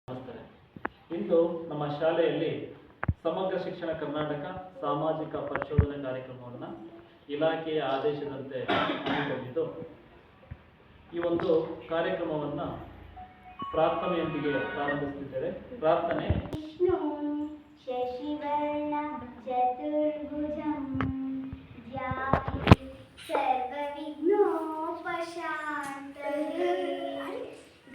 ನಮಸ್ತೆ. ಇಂದು ನಮ್ಮ ಶಾಲೆಯಲ್ಲಿ ಸಮಗ್ರ ಶಿಕ್ಷಣ ಕರ್ನಾಟಕ ಸಾಮಾಜಿಕ ಪರಿಶೋಧನೆ ಕಾರ್ಯಕ್ರಮವನ್ನು ಇಲಾಖೆಯ ಆದೇಶದಂತೆ ಹಮ್ಮಿಕೊಂಡಿದ್ದು, ಈ ಒಂದು ಕಾರ್ಯಕ್ರಮವನ್ನು ಪ್ರಾರ್ಥನೆಯೊಂದಿಗೆ ಪ್ರಾರಂಭಿಸುತ್ತಿದ್ದೇವೆ. ಪ್ರಾರ್ಥನೆ. ವಿಷ್ಣು ಶಶಿವರ್ಣ ಚತುರ್ಭುಜಂ ಧ್ಯಾಯೇ ಸರ್ವವಿಘ್ನೋಪಶಾಂತಯೇ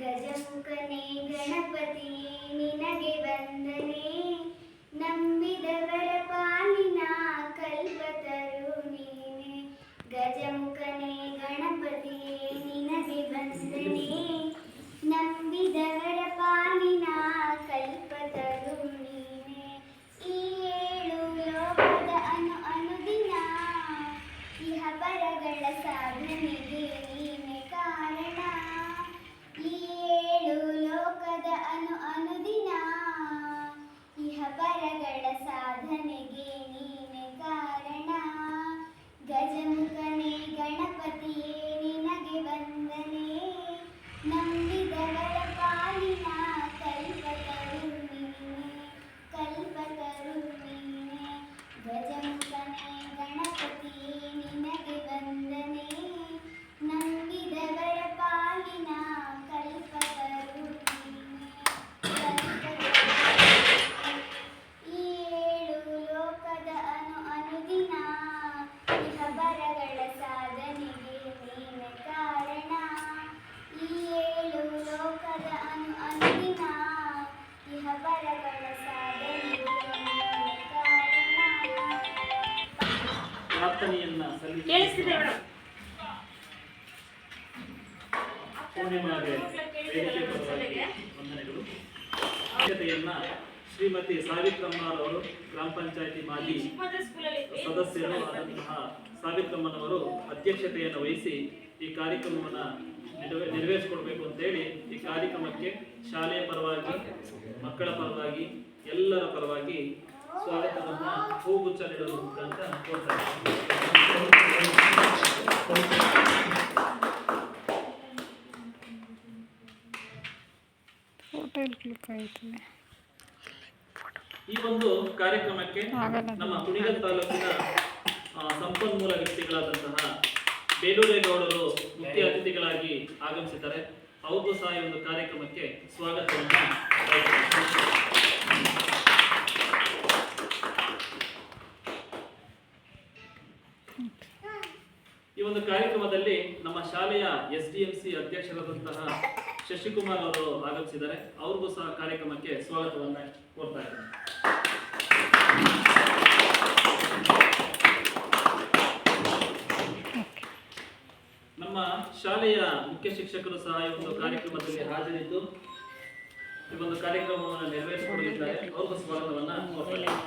ಗಜಮುಖನೇ ಗಣಪತಿಯೇ ನಿನಗೆ ವಂದನೆ ನಂಬಿದವರ ಪಾಲಿನ ಕಲ್ಪತರು ನೀನೆ ಗಜಮುಖನೇ ಗಣಪತಿಯೇ ನಿನಗೆ ವಂದನೆ ನಂಬಿದವರ ಪಾಲಿನ ಕಲ್ಪತರು ನೀನೆ ಈ ಏಳು ಲೋಕದ ಅನುದಿನ ಇಹ ಪರಗಳ ಸಾಧನೆಗೆ ನೀನೆ ಕಾರಣ ಈ ಏಳು ಲೋಕದ ಅನುದಿನ ಇಹ ಪರಗಳ ಸಾಧನೆಗೆ ನೀನೆ ಕಾರಣ ಗಜಮುಖನೇ ಗಣಪತಿಯೇ ನಿನಗೆ ವಂದನೆ ನಂಬಿದವರ ಪಾಲಿನ ಕಲ್ಪತರು ನೀನೆ ಗಜಮುಖನೇ ಗಣಪತಿಯೇ ನಿನಗೆ ವಂದನೆ ನಂಬಿದವರ ಪಾಲಿನ ಕಲ್ಪತರು ಈ ಏಳು ಲೋಕದ ಅನುದಿನ ಇಹ ಬರಗಳ ಸಾಧನೆಗೆ ನೀನೆ ಕಾರಣ ಈ ಏಳು ಲೋಕದ ಅನುದಿನ ಇಹ ಬರಗಳ ಸಾಧನೆಗೆ ನೀನೆ ಕಾರಣ. ಪ್ರಾರ್ಥನೆಯನ್ನ ಕೇಳಿಸ್ತಿದೆ ಪೂರ್ಣಿಮಾಗೆ ವೇದಿಕೆ ಪರವಾಗಿ ವಂದನೆಗಳು. ಅಧ್ಯಕ್ಷತೆಯನ್ನ ಶ್ರೀಮತಿ ಸಾವಿತ್ರಮ್ಮರವರು ಗ್ರಾಮ ಪಂಚಾಯತಿ ಮಾಜಿ ಸದಸ್ಯರು ಆದಂತಹ ಸಾವಿತ್ರಮ್ಮನವರು ಅಧ್ಯಕ್ಷತೆಯನ್ನು ವಹಿಸಿ ಈ ಕಾರ್ಯಕ್ರಮವನ್ನು ನೆರವೇರಿಸಿಕೊಡ್ಬೇಕು ಅಂತೇಳಿ ಈ ಕಾರ್ಯಕ್ರಮಕ್ಕೆ ಶಾಲೆಯ ಪರವಾಗಿ ಮಕ್ಕಳ ಪರವಾಗಿ ಎಲ್ಲರ ಪರವಾಗಿ ಸ್ವಾಗತವನ್ನು ಹೂಗುಚ್ಛ ನೀಡಲು ಅಂತ ಕೋರ್ತಾರೆ. ಈ ಒಂದು ಕಾರ್ಯಕ್ರಮಕ್ಕೆ ನಮ್ಮ ಕುಣಿಗಲ್ ತಾಲೂಕಿನ ಸಂಪನ್ಮೂಲ ವ್ಯಕ್ತಿಗಳಾದಂತಹ ಬೇಲೂರೇಗೌಡರು ಮುಖ್ಯ ಅತಿಥಿಗಳಾಗಿ ಆಗಮಿಸಿದ್ದಾರೆ. ಅವ್ರಿಗೂ ಸಹ ಈ ಒಂದು ಕಾರ್ಯಕ್ರಮಕ್ಕೆ ಸ್ವಾಗತವನ್ನು. ಈ ಒಂದು ಕಾರ್ಯಕ್ರಮದಲ್ಲಿ ನಮ್ಮ ಶಾಲೆಯ SDMC ಅಧ್ಯಕ್ಷರಾದಂತಹ ಶಶಿಕುಮಾರ್ ಅವರು ಆಗಮಿಸಿದ್ದಾರೆ. ಅವ್ರಿಗೂ ಸಹ ಕಾರ್ಯಕ್ರಮಕ್ಕೆ ಸ್ವಾಗತವನ್ನು ಕೋರ್ತಾ ಇದ್ದಾರೆ. ನಮ್ಮ ಶಾಲೆಯ ಮುಖ್ಯ ಶಿಕ್ಷಕರು ಸಹ ಈ ಒಂದು ಕಾರ್ಯಕ್ರಮದಲ್ಲಿ ಹಾಜರಿದ್ದು ಈ ಒಂದು ಕಾರ್ಯಕ್ರಮವನ್ನು ನೆರವೇರಿಸಿಕೊಂಡಿದ್ದಾರೆ. ಅವ್ರಿಗೂ ಸ್ವಾಗತವನ್ನ ಕೋರ್ತಾ ಇದ್ದಾರೆ.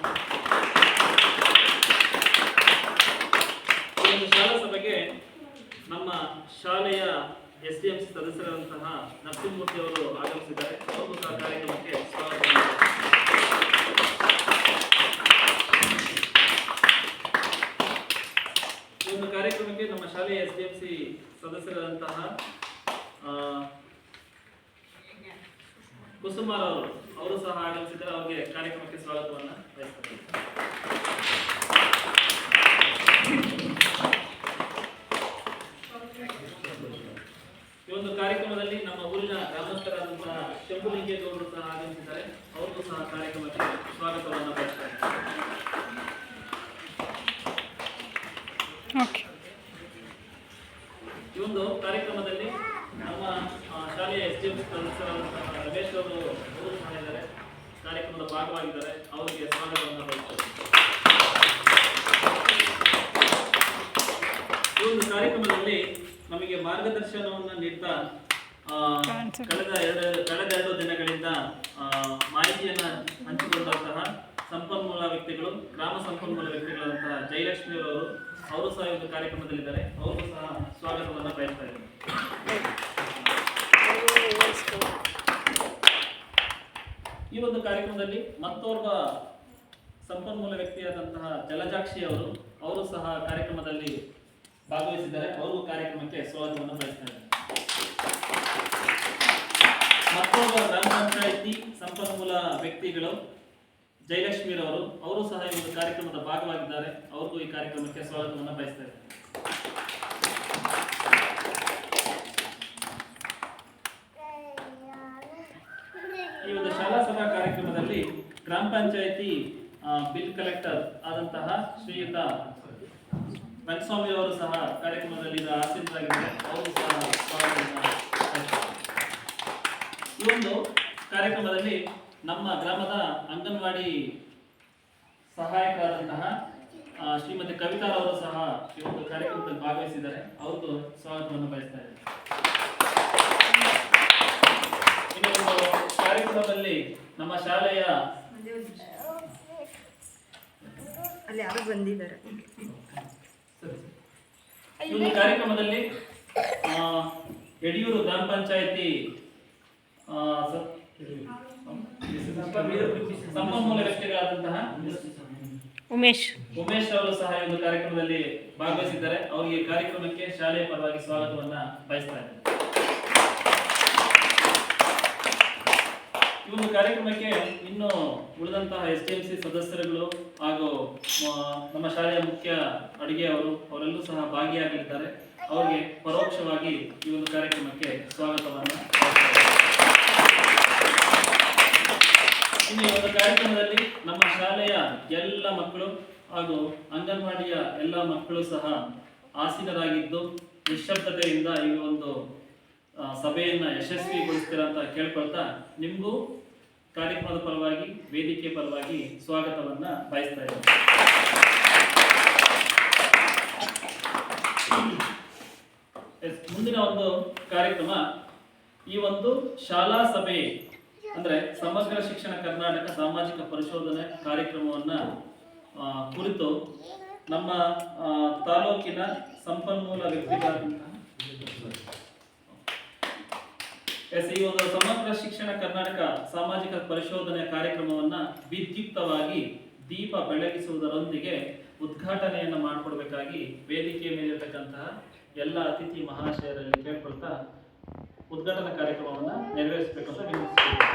ಈ ಒಂದು ಶಾಲಾ ಸಭೆಗೆ ನಮ್ಮ ಶಾಲೆಯ SDMC ಸದಸ್ಯರಾದಂತಹ ನರಸಿಂಹಮೂರ್ತಿ ಅವರು ಆಗಮಿಸಿದ್ದಾರೆ. ಅವ್ರಿಗೂ ಸಹ ಕಾರ್ಯಕ್ರಮಕ್ಕೆ ಸ್ವಾಗತ. ಈ ಒಂದು ಕಾರ್ಯಕ್ರಮಕ್ಕೆ ನಮ್ಮ ಶಾಲೆಯ SDMC ಸದಸ್ಯರಾದಂತಹ ಕುಸುಮಾರ್ ಅವರು ಸಹ ಆಗಮಿಸಿದ್ದಾರೆ. ಅವರಿಗೆ ಕಾರ್ಯಕ್ರಮಕ್ಕೆ ಸ್ವಾಗತವನ್ನು ಬಯಸ್ತಾರೆ. ಈ ಒಂದು ಕಾರ್ಯಕ್ರಮದಲ್ಲಿ ನಮ್ಮ ಊರಿನ ಗ್ರಾಮಸ್ಥರಾದಂತಹ ಶಂಭುಲಿಂಗೇಗೌಡರು ಸಹ ಆಗಮಿಸಿದ್ದಾರೆ. ಅವ್ರಿಗೂ ಸಹ ಕಾರ್ಯಕ್ರಮಕ್ಕೆ ಸ್ವಾಗತವನ್ನು ಬಯಸ್ತಾರೆ. ಈ ಒಂದು ಕಾರ್ಯಕ್ರಮದಲ್ಲಿ ನಮ್ಮ ಶಾಲೆಯ SDMC ಸದಸ್ಯರಾದಂತಹ ರಮೇಶ್ ಅವರು ಮಾಡಿದ್ದಾರೆ, ಕಾರ್ಯಕ್ರಮದ ಭಾಗವಾಗಿದ್ದಾರೆ. ಅವರಿಗೆ ಸ್ವಾಗತವನ್ನು ಬಯಸ್ತಾರೆ. ಈ ಒಂದು ಕಾರ್ಯಕ್ರಮದಲ್ಲಿ ನಮಗೆ ಮಾರ್ಗದರ್ಶನವನ್ನು ನೀಡ್ತಾ ಕಳೆದ ಎರಡು ದಿನಗಳಿಂದ ಮಾಹಿತಿಯನ್ನು ಹಂಚಿಕೊಂಡಂತಹ ಸಂಪನ್ಮೂಲ ವ್ಯಕ್ತಿಗಳು, ಗ್ರಾಮ ಸಂಪನ್ಮೂಲ ವ್ಯಕ್ತಿಗಳಾದಂತಹ ಜಯಲಕ್ಷ್ಮಿ ಅವರು ಸಹ ಈ ಒಂದು ಕಾರ್ಯಕ್ರಮದಲ್ಲಿದ್ದಾರೆ. ಅವರು ಸಹ ಸ್ವಾಗತವನ್ನು ಬಯಸ್ತಾ ಇದ್ದಾರೆ. ಈ ಒಂದು ಕಾರ್ಯಕ್ರಮದಲ್ಲಿ ಮತ್ತೋರ್ವ ಸಂಪನ್ಮೂಲ ವ್ಯಕ್ತಿಯಾದಂತಹ ಜಲಜಾಕ್ಷಿ ಅವರು ಸಹ ಕಾರ್ಯಕ್ರಮದಲ್ಲಿ ಭಾಗವಹಿಸಿದ್ದಾರೆ. ಅವ್ರಿಗೂ ಕಾರ್ಯಕ್ರಮಕ್ಕೆ ಸ್ವಾಗತವನ್ನು ಬಯಸ್ತಾ ಇದ್ದಾರೆ. ಮತ್ತೊಬ್ಬ ಗ್ರಾಮ ಪಂಚಾಯಿತಿ ವ್ಯಕ್ತಿಗಳು ಜಯಲಕ್ಷ್ಮೀರವರು, ಅವರು ಸಹ ಈ ಒಂದು ಕಾರ್ಯಕ್ರಮದ ಭಾಗವಾಗಿದ್ದಾರೆ. ಅವ್ರಿಗೂ ಈ ಕಾರ್ಯಕ್ರಮಕ್ಕೆ ಸ್ವಾಗತವನ್ನು ಬಯಸ್ತಾ ಇದ್ದಾರೆ. ಈ ಒಂದು ಶಾಲಾ ಸಭಾ ಕಾರ್ಯಕ್ರಮದಲ್ಲಿ ಗ್ರಾಮ ಪಂಚಾಯಿತಿ ಬಿಲ್ ಕಲೆಕ್ಟರ್ ಆದಂತಹ ಶ್ರೀಯುತ ರಂಗಸ್ವಾಮಿ ಅವರು ಸಹ ಕಾರ್ಯಕ್ರಮದಲ್ಲಿ ಆಸೀನರಾಗಿದ್ದಾರೆ. ಅವರು ಸಹ ಈ ಒಂದು ಕಾರ್ಯಕ್ರಮದಲ್ಲಿ ನಮ್ಮ ಗ್ರಾಮದ ಅಂಗನವಾಡಿ ಸಹಾಯಕರಾದಂತಹ ಶ್ರೀಮತಿ ಕವಿತಾ ಅವರು ಸಹ ಈ ಒಂದು ಕಾರ್ಯಕ್ರಮದಲ್ಲಿ ಭಾಗವಹಿಸಿದ್ದಾರೆ. ಅವ್ರಿಗೂ ಸ್ವಾಗತವನ್ನು ಬಯಸ್ತಾ ಇದ್ದಾರೆ. ಕಾರ್ಯಕ್ರಮದಲ್ಲಿ ನಮ್ಮ ಶಾಲೆಯ ಅಲ್ಲಿ ಯಾರು ಬಂದಿದ್ದಾರೆ. ಈ ಒಂದು ಕಾರ್ಯಕ್ರಮದಲ್ಲಿ ಯಡಿಯೂರು ಗ್ರಾಮ ಪಂಚಾಯಿತಿ ಸಂಪನ್ಮೂಲ ವ್ಯಕ್ತಿಗಳಾದಂತಹ ಉಮೇಶ್ ಅವರು ಸಹ ಈ ಒಂದು ಕಾರ್ಯಕ್ರಮದಲ್ಲಿ ಭಾಗವಹಿಸಿದ್ದಾರೆ. ಅವರಿಗೆ ಕಾರ್ಯಕ್ರಮಕ್ಕೆ ಶಾಲೆಯ ಪರವಾಗಿ ಸ್ವಾಗತವನ್ನ ಬಯಸ್ತಾ ಇದ್ದಾರೆ. ಈ ಒಂದು ಕಾರ್ಯಕ್ರಮಕ್ಕೆ ಇನ್ನು ಉಳಿದಂತಹ STMC ಸದಸ್ಯರುಗಳು ಹಾಗೂ ನಮ್ಮ ಶಾಲೆಯ ಮುಖ್ಯ ಅಡುಗೆಯವರು ಅವರೆಲ್ಲೂ ಸಹ ಭಾಗಿಯಾಗಲಿದ್ದಾರೆ. ಅವರಿಗೆ ಪರೋಕ್ಷವಾಗಿ ಈ ಒಂದು ಕಾರ್ಯಕ್ರಮಕ್ಕೆ ಸ್ವಾಗತವನ್ನು. ಇನ್ನು ಈ ಒಂದು ಕಾರ್ಯಕ್ರಮದಲ್ಲಿ ನಮ್ಮ ಶಾಲೆಯ ಎಲ್ಲ ಮಕ್ಕಳು ಹಾಗೂ ಅಂಗನವಾಡಿಯ ಎಲ್ಲ ಮಕ್ಕಳು ಸಹ ಆಸೀನರಾಗಿದ್ದು ನಿಶ್ಶಬ್ದತೆಯಿಂದ ಈ ಒಂದು ಸಭೆಯನ್ನ ಯಶಸ್ವಿಗೊಳಿಸ್ತೀರಾ ಅಂತ ಕೇಳ್ಕೊಳ್ತಾ ನಿಮಗೂ ಕಾರ್ಯಕ್ರಮದ ಪರವಾಗಿ ವೇದಿಕೆ ಪರವಾಗಿ ಸ್ವಾಗತವನ್ನ ಬಯಸ್ತಾ ಇದ್ದೇನೆ. ಮುಂದಿನ ಒಂದು ಕಾರ್ಯಕ್ರಮ ಈ ಒಂದು ಶಾಲಾ ಸಭೆ ಅಂದ್ರೆ ಸಮಗ್ರ ಶಿಕ್ಷಣ ಕರ್ನಾಟಕ ಸಾಮಾಜಿಕ ಪರಿಶೋಧನೆ ಕಾರ್ಯಕ್ರಮವನ್ನ ಕುರಿತು ನಮ್ಮ ತಾಲೂಕಿನ ಸಂಪನ್ಮೂಲ ವ್ಯಕ್ತಿಗಳಾದಂತಹ ಈ ಒಂದು ಸಮಗ್ರ ಶಿಕ್ಷಣ ಕರ್ನಾಟಕ ಸಾಮಾಜಿಕ ಪರಿಶೋಧನೆ ಕಾರ್ಯಕ್ರಮವನ್ನ ವಿದ್ಯುಕ್ತವಾಗಿ ದೀಪ ಬೆಳಗಿಸುವುದರೊಂದಿಗೆ ಉದ್ಘಾಟನೆಯನ್ನ ಮಾಡಿಕೊಡ್ಬೇಕಾಗಿ ವೇದಿಕೆಯ ಮೇಲಿರ್ತಕ್ಕಂತಹ ಎಲ್ಲ ಅತಿಥಿ ಮಹಾಶಯರಲ್ಲಿ ಕೇಳ್ಕೊಳ್ತಾ ಉದ್ಘಾಟನಾ ಕಾರ್ಯಕ್ರಮವನ್ನ ನೆರವೇರಿಸಬೇಕಂತ ವಿನಂತಿಸುತ್ತೇನೆ.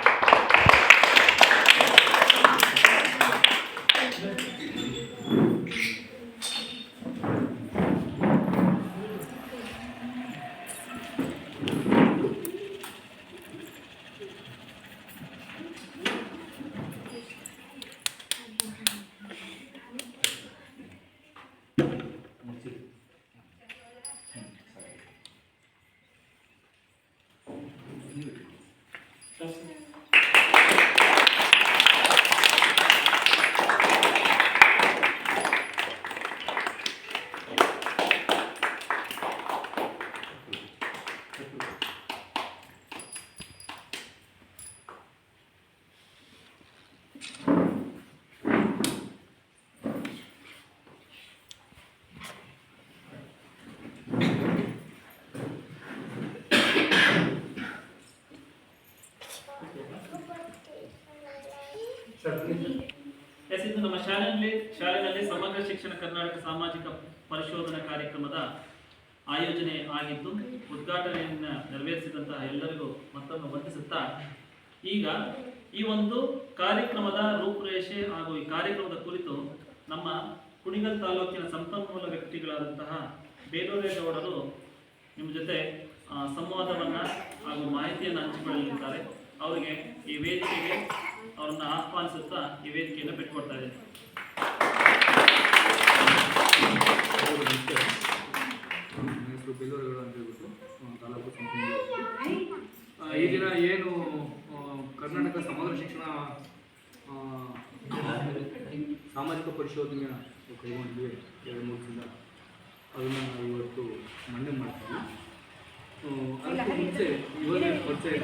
ಇದು ನಮ್ಮ ಶಾಲೆಯಲ್ಲಿ ಸಮಗ್ರ ಶಿಕ್ಷಣ ಕರ್ನಾಟಕ ಸಾಮಾಜಿಕ ಪರಿಶೋಧನಾ ಕಾರ್ಯಕ್ರಮದ ಆಯೋಜನೆ ಆಗಿದ್ದು ಉದ್ಘಾಟನೆಯನ್ನು ನೆರವೇರಿಸಿದಂತಹ ಎಲ್ಲರಿಗೂ ಮತ್ತೊಮ್ಮೆ ವಂದಿಸುತ್ತಾ ಈಗ ಈ ಒಂದು ಕಾರ್ಯಕ್ರಮದ ರೂಪುರೇಷೆ ಹಾಗೂ ಈ ಕಾರ್ಯಕ್ರಮದ ಕುರಿತು ನಮ್ಮ ಕುಣಿಗಲ್ ತಾಲೂಕಿನ ಸಂಪನ್ಮೂಲ ವ್ಯಕ್ತಿಗಳಾದಂತಹ ಬೇಲೂರೇಗೌಡರು ನಿಮ್ಮ ಜೊತೆ ಸಂವಾದವನ್ನ ಹಾಗೂ ಮಾಹಿತಿಯನ್ನು ಹಂಚಿಕೊಳ್ಳಲಿದ್ದಾರೆ. ಅವರಿಗೆ ಈ ವೇದಿಕೆಗೆ ಅವರನ್ನ ಆಹ್ವಾನಿಸುತ್ತಾ ಈ ವೇದಿಕೆಯನ್ನು ಬಿಟ್ಟುಕೊಡ್ತಾ ಇದ್ದೇನೆ. ಬೇಲೂರುಗಳು ಅಂತ ಹೇಳ್ಬಿಟ್ಟು ತಾಲೂಕು ಸಂಪನ್ಮೂಲ. ಈ ದಿನ ಏನು ಕರ್ನಾಟಕ ಸಮಗ್ರ ಶಿಕ್ಷಣ ಸಾಮಾಜಿಕ ಪರಿಶೋಧನೆಯ ಕೈಗೊಂಡಿವೆ 2-3 ದಿನ, ಅದನ್ನು ನಾವು ಇವತ್ತು ಮಂಡನೆ ಮಾಡ್ತೀವಿ. ಅದಕ್ಕೆ ಮುಂಚೆ ಯುವಜನ ಪರಿಚಯ,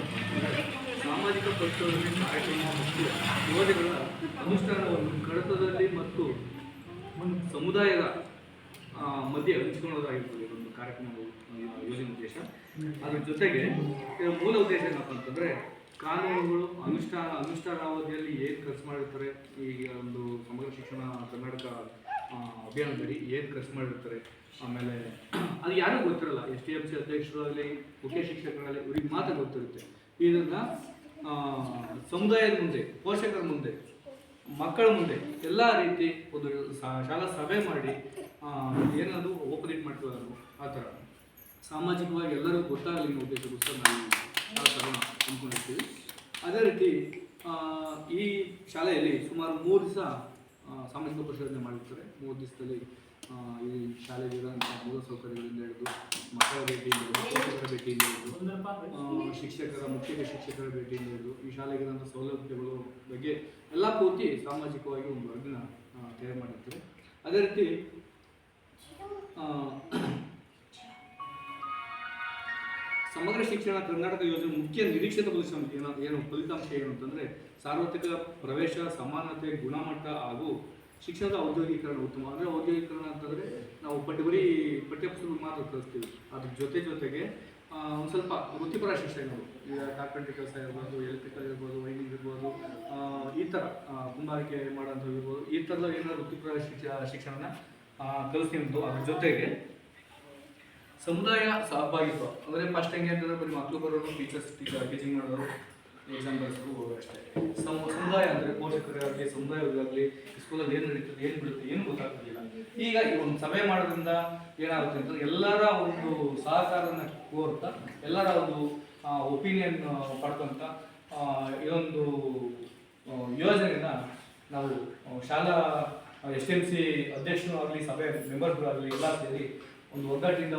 ಸಾಮಾಜಿಕ ಪರಿಶೋಧನೆ ಕಾರ್ಯಕ್ರಮ ಮತ್ತು ಯುವಜನಗಳ ಅನುಷ್ಠಾನವನ್ನು ಕಡತದಲ್ಲಿ ಮತ್ತು ಸಮುದಾಯದ ಮಧ್ಯೆ ಹಂಚಿಕೊಳ್ಳೋದಾಗಿರ್ತದೆ ಒಂದು ಕಾರ್ಯಕ್ರಮ ಯೋಜನೆ ಉದ್ದೇಶ. ಅದ್ರ ಜೊತೆಗೆ ಮೂಲ ಉದ್ದೇಶ ಏನಪ್ಪ ಅಂತಂದರೆ ಕಾನೂನುಗಳು ಅನುಷ್ಠಾನಾವಧಿಯಲ್ಲಿ ಏನು ಖರ್ಚು ಮಾಡಿರ್ತಾರೆ, ಈಗ ಒಂದು ಸಮಗ್ರ ಶಿಕ್ಷಣ ಕರ್ನಾಟಕ ಅಭಿಯಾನದಲ್ಲಿ ಏನು ಖರ್ಚು ಮಾಡಿರ್ತಾರೆ, ಆಮೇಲೆ ಅದು ಯಾರಿಗೂ ಗೊತ್ತಿರಲ್ಲ, STMC ಅಧ್ಯಕ್ಷರಾಗಲಿ ಮುಖ್ಯ ಶಿಕ್ಷಕರಾಗಲಿ ಇವ್ರಿಗೆ ಮಾತ್ರ ಗೊತ್ತಿರುತ್ತೆ. ಇದನ್ನು ಸಮುದಾಯದ ಮುಂದೆ, ಪೋಷಕರ ಮುಂದೆ, ಮಕ್ಕಳ ಮುಂದೆ ಎಲ್ಲ ರೀತಿ ಒಂದು ಶಾಲಾ ಸಭೆ ಮಾಡಿ ಏನಾದರೂ ಓಪರೇಟ್ ಮಾಡ್ತೀವಿ ನಾವು ಆ ಥರ ಸಾಮಾಜಿಕವಾಗಿ ಎಲ್ಲರೂ ಗೊತ್ತಾಗಲಿ ಅನ್ನೋ ಉದ್ದೇಶಕ್ಕೋಸ್ಕರ ನಾವು ಆ ಥರ ಅಂದ್ಕೊಂಡಿರ್ತೀವಿ. ಅದೇ ರೀತಿ ಈ ಶಾಲೆಯಲ್ಲಿ ಸುಮಾರು 3 ದಿವಸ ಸಾಮಾಜಿಕ ಪರಿಶೋಧನೆ ಮಾಡಿರ್ತಾರೆ. 3 ದಿವಸದಲ್ಲಿ ಈ ಶಾಲೆಗಿರುವಂಥ ಮೂಲ ಸೌಕರ್ಯಗಳಿಂದ ಹಿಡಿದು ಮಕ್ಕಳ ಭೇಟಿಯಿಂದ ಹಿಡಿದು, ಪೋಷಕರ ಭೇಟಿಯಿಂದ ಹಿಡಿದು, ಶಿಕ್ಷಕರ ಮುಖ್ಯ ಶಿಕ್ಷಕರ ಭೇಟಿಯಿಂದ ಹಿಡಿದು ಈ ಶಾಲೆಗಿರುವಂಥ ಸೌಲಭ್ಯಗಳು ಬಗ್ಗೆ ಎಲ್ಲ ಪೂರ್ತಿ ಸಾಮಾಜಿಕವಾಗಿ ಒಂದು ವರದಿನ ತಯಾರು ಮಾಡಿರ್ತಾರೆ. ಅದೇ ರೀತಿ ಸಮಗ್ರ ಶಿಕ್ಷಣ ಕರ್ನಾಟಕ ಯೋಜನೆ ಮುಖ್ಯ ನಿರೀಕ್ಷಿತ ಫಲಿತಾಂಶ ಏನು ಅಂತಂದರೆ ಸಾರ್ವತ್ರಿಕ ಪ್ರವೇಶ, ಸಮಾನತೆ, ಗುಣಮಟ್ಟ ಹಾಗೂ ಶಿಕ್ಷಣದ ಔದ್ಯೋಗೀಕರಣ ಉತ್ತಮ. ಅಂದರೆ ಔದ್ಯೋಗೀಕರಣ ಅಂತಂದರೆ ನಾವು ಬರೀ ಪಠ್ಯಪುಸ್ತಕ ಮಾತ್ರ ಕಲಿಸ್ತೀವಿ, ಅದ್ರ ಜೊತೆಗೆ ಒಂದು ಸ್ವಲ್ಪ ವೃತ್ತಿಪರ ಶಿಕ್ಷಣಗಳು, ಈಗ ಕಾರ್ಪೆಂಟ್ರಿ ಕೆಲಸ ಇರ್ಬೋದು, ಎಲೆಕ್ಟ್ರಿಕಲ್ ಇರ್ಬೋದು, ವೈರಿಂಗ್ ಇರ್ಬೋದು, ಈ ಥರ ಕುಂಬಾರಿಕೆ ಮಾಡೋಂಥದ್ದು ಇರ್ಬೋದು, ಈ ಥರದ ಏನಾದ್ರು ವೃತ್ತಿಪರ ಶಿಕ್ಷಣನ ಕಲಿಸ್ತೀವಿ. ಅದ್ರ ಜೊತೆಗೆ ಸಮುದಾಯ ಸಹಭಾಗಿತ್ವ ಅಂದರೆ ಫಸ್ಟ್ ಹೆಂಗೆ ಅಂತಂದರೆ ಬರೀ ಮಕ್ಕಳು ಬರೋರು ಟೀಚಿಂಗ್ ಮಾಡೋರು ಎಕ್ಸಾಮ್ ಬರೆಸೋದು ಅಷ್ಟೇ. ಸಮುದಾಯ ಅಂದರೆ ಪೋಷಕರಾಗಲಿ ಸಮುದಾಯವಾಗಲಿ ಸ್ಕೂಲಲ್ಲಿ ಏನು ನಡೀತದೆ, ಏನು ಬಿಡುತ್ತೆ, ಏನು ಗೊತ್ತಾಗ್ತಿಲ್ಲ. ಈಗ ಈ ಒಂದು ಸಭೆ ಮಾಡೋದ್ರಿಂದ ಏನಾಗುತ್ತೆ ಅಂತಂದ್ರೆ ಎಲ್ಲರ ಒಂದು ಸಹಕಾರನ ಕೋರ್ತಾ, ಎಲ್ಲರ ಒಂದು ಒಪಿನಿಯನ್ ಪಡ್ಕೊಂತ ಇದೊಂದು ಯೋಜನೆನ ನಾವು ಶಾಲಾ SMC ಅಧ್ಯಕ್ಷರು ಆಗಲಿ, ಸಭೆ ಮೆಂಬರ್ಗಳು ಆಗಲಿ ಎಲ್ಲ ಸೇರಿ ಒಂದು ಒಗ್ಗಟ್ಟಿನಿಂದ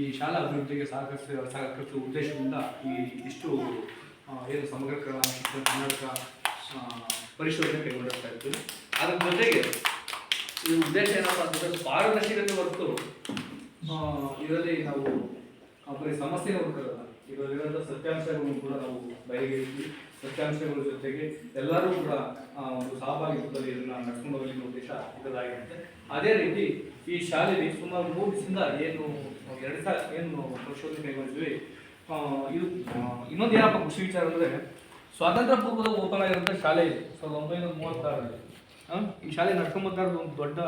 ಈ ಶಾಲಾ ಅಭಿವೃದ್ಧಿಗೆ ಸಹಕರಿಸುವ ಉದ್ದೇಶದಿಂದ ಇಷ್ಟು ಏನು ಸಮಗ್ರ ಶಿಕ್ಷಣ ಕರ್ನಾಟಕ ಪರಿಶೋಧನೆ ಕೈಗೊಂಡಿರ್ತಾ ಇರ್ತೀವಿ. ಅದ್ರ ಜೊತೆಗೆ ಈ ಉದ್ದೇಶ ಏನಪ್ಪ ಅಂತಂದ್ರೆ ಪಾರದರ್ಶಕತೆ ಹೊರತು ಇದರಲ್ಲಿ ನಾವು ಬರೀ ಸಮಸ್ಯೆ ಹುಡುಕಲ್ಲ, ಇದರಲ್ಲಿರುವಂಥ ಸತ್ಯಾಂಶಗಳನ್ನು ಕೂಡ ನಾವು ಬಯಲಿಗೆಳಿಸಿ ಸತ್ಯಾಂಶಗಳ ಜೊತೆಗೆ ಎಲ್ಲರೂ ಕೂಡ ಒಂದು ಸಹಭಾಗಿತ್ವದಲ್ಲಿ ಇದನ್ನು ನಡ್ಕೊಂಡು ಹೋಗಲಿಕ್ಕೆ ಉದ್ದೇಶ ಇದಾಗಿರುತ್ತೆ. ಅದೇ ರೀತಿ ಈ ಶಾಲೆಯಲ್ಲಿ ಸುಮಾರು 3 ದಿವಸದಿಂದ ಏನು 2 ಸಾಲ ಏನು ಪರಿಶೋಧನೆ ಕೈಗೊಂಡಿದ್ವಿ. ಇದು ಇನ್ನೊಂದು ಏನಪ್ಪ ಖುಷಿ ವಿಚಾರ ಅಂದರೆ ಸ್ವಾತಂತ್ರ್ಯ ಪೂರ್ವದ ಓಪನ್ ಆಗಿರುವಂಥ ಶಾಲೆ ಇದೆ 1936ರಲ್ಲಿ. ಈ ಶಾಲೆ ನಡ್ಕೊಂಬತ್ತಾ ಇರೋದು ಒಂದು ದೊಡ್ಡ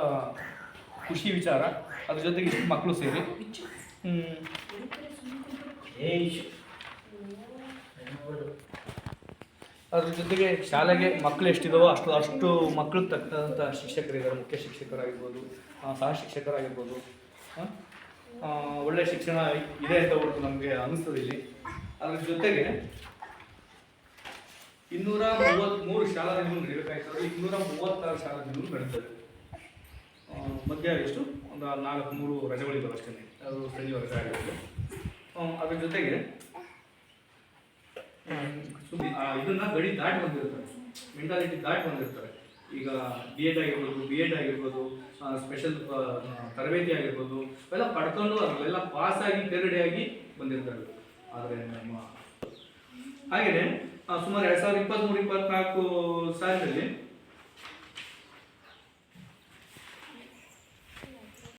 ಖುಷಿ ವಿಚಾರ. ಅದ್ರ ಜೊತೆಗೆ ಇಷ್ಟು ಮಕ್ಕಳು ಸೇರಿ ಅದ್ರ ಜೊತೆಗೆ ಶಾಲೆಗೆ ಮಕ್ಕಳು ಎಷ್ಟಿದಾವೋ ಅಷ್ಟು ಮಕ್ಕಳು ತಕ್ಕಂಥ ಶಿಕ್ಷಕರಿದ್ದಾರೆ. ಮುಖ್ಯ ಶಿಕ್ಷಕರಾಗಿರ್ಬೋದು, ಸಹ ಶಿಕ್ಷಕರಾಗಿರ್ಬೋದು. ಒಳ್ಳೆಯ ಶಿಕ್ಷಣ ಇದೆ ಅಂತ ಹೊರತು ನಮಗೆ ಅನಿಸ್ತದೆ ಇಲ್ಲಿ. ಅದ್ರ ಜೊತೆಗೆ 233 ಶಾಲಾ ದಿನಗಳು ನಡೀಬೇಕಾಯ್ತದೆ. 236 ಶಾಲಾ ದಿನಗಳು ನಡೀತದೆ. ಮಧ್ಯ ಎಷ್ಟು ಒಂದು 4-3 ರಜೆಗಳಿದ್ದಾವೆ ಅಷ್ಟೇ, ಅದು ಸಂಜೆ ರಜೆ ಆಗಿರುತ್ತೆ. ಅದ್ರ ಜೊತೆಗೆ ಇದನ್ನ ಗಡಿ ದಾಟಿ ಬಂದಿರ್ತಾರೆ, ಮೆಂಟಾಲಿಟಿ ದಾಟಿ ಬಂದಿರ್ತಾರೆ. ಈಗ B.Ed ಆಗಿರ್ಬೋದು, B.Ed ಆಗಿರ್ಬೋದು, ಸ್ಪೆಷಲ್ ತರಬೇತಿ ಆಗಿರ್ಬೋದು, ಅವೆಲ್ಲ ಪಡ್ಕೊಂಡು ಅದರಲ್ಲೆಲ್ಲ ಪಾಸಾಗಿ ತೇರ್ಗಡೆಯಾಗಿ ಬಂದಿರ್ತಾರೆ. ಆದರೆ ನಮ್ಮ ಹಾಗೆಯೇ ಸುಮಾರು 2023-24 ಸಾಲಿನಲ್ಲಿ